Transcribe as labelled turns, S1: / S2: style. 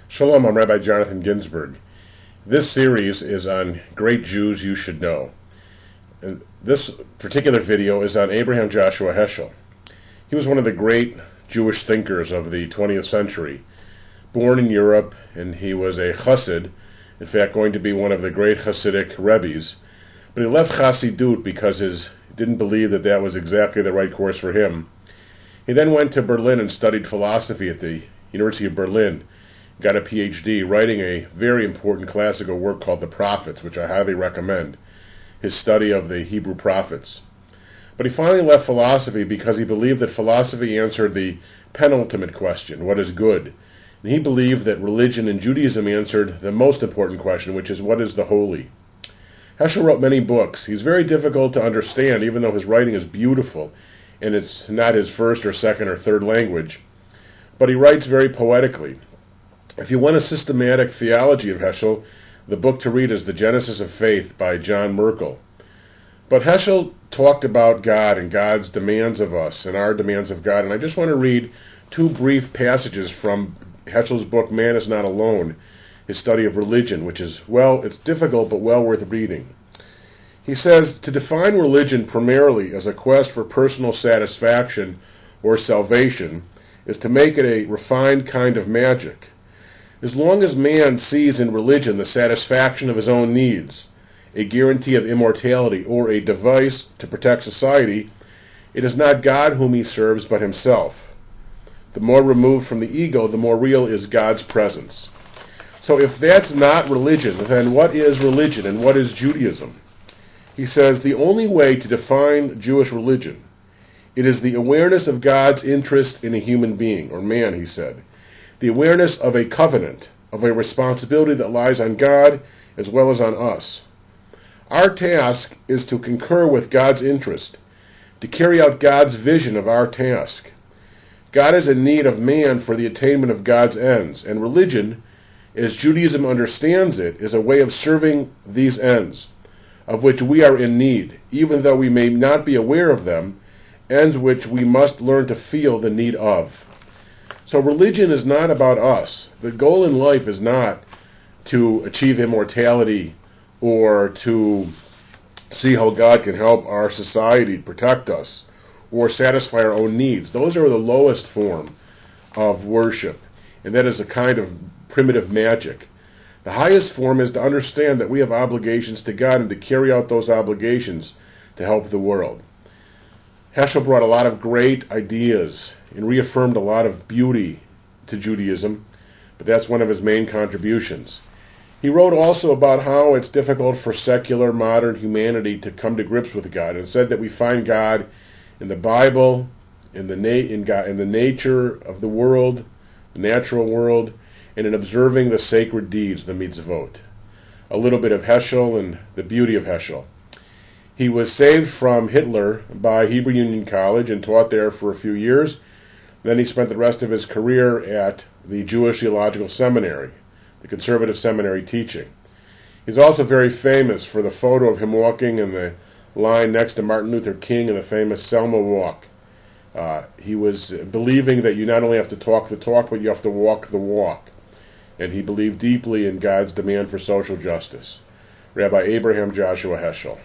S1: Shalom, I'm Rabbi Jonathan Ginsburg. This series is on great Jews you should know. And this particular video is on Abraham Joshua Heschel. He was one of the great Jewish thinkers of the 20th century. Born in Europe, and he was a chassid, in fact going to be one of the great Hasidic Rabbis. But he left Chassidut because he didn't believe that was exactly the right course for him. He then went to Berlin and studied philosophy at the University of Berlin. Got a PhD, writing a very important classical work called The Prophets, which I highly recommend, his study of the Hebrew prophets. But he finally left philosophy because he believed that philosophy answered the penultimate question, what is good? And he believed that religion and Judaism answered the most important question, which is what is the holy? Heschel wrote many books. He's very difficult to understand, even though his writing is beautiful, and it's not his first or second or third language. But he writes very poetically. If you want a systematic theology of Heschel, the book to read is The Genesis of Faith by John Merkel. But Heschel talked about God and God's demands of us and our demands of God, and I just want to read two brief passages from Heschel's book, Man is Not Alone, his study of religion, which is, it's difficult but well worth reading. He says, to define religion primarily as a quest for personal satisfaction or salvation is to make it a refined kind of magic. As long as man sees in religion the satisfaction of his own needs, a guarantee of immortality, or a device to protect society, it is not God whom he serves but himself. The more removed from the ego, the more real is God's presence. So if that's not religion, then what is religion and what is Judaism? He says the only way to define Jewish religion, it is the awareness of God's interest in a human being, or man, he said. The awareness of a covenant, of a responsibility that lies on God as well as on us. Our task is to concur with God's interest, to carry out God's vision of our task. God is in need of man for the attainment of God's ends, and religion, as Judaism understands it, is a way of serving these ends, of which we are in need, even though we may not be aware of them, ends which we must learn to feel the need of. So religion is not about us. The goal in life is not to achieve immortality or to see how God can help our society protect us or satisfy our own needs. Those are the lowest form of worship, and that is a kind of primitive magic. The highest form is to understand that we have obligations to God and to carry out those obligations to help the world. Heschel brought a lot of great ideas and reaffirmed a lot of beauty to Judaism, but that's one of his main contributions. He wrote also about how it's difficult for secular modern humanity to come to grips with God, and said that we find God in the Bible, in the nature of the world, the natural world, and in observing the sacred deeds, the mitzvot. A little bit of Heschel and the beauty of Heschel. He was saved from Hitler by Hebrew Union College and taught there for a few years. Then he spent the rest of his career at the Jewish Theological Seminary, the conservative seminary teaching. He's also very famous for the photo of him walking in the line next to Martin Luther King in the famous Selma walk. He was believing that you not only have to talk the talk, but you have to walk the walk. And he believed deeply in God's demand for social justice. Rabbi Abraham Joshua Heschel.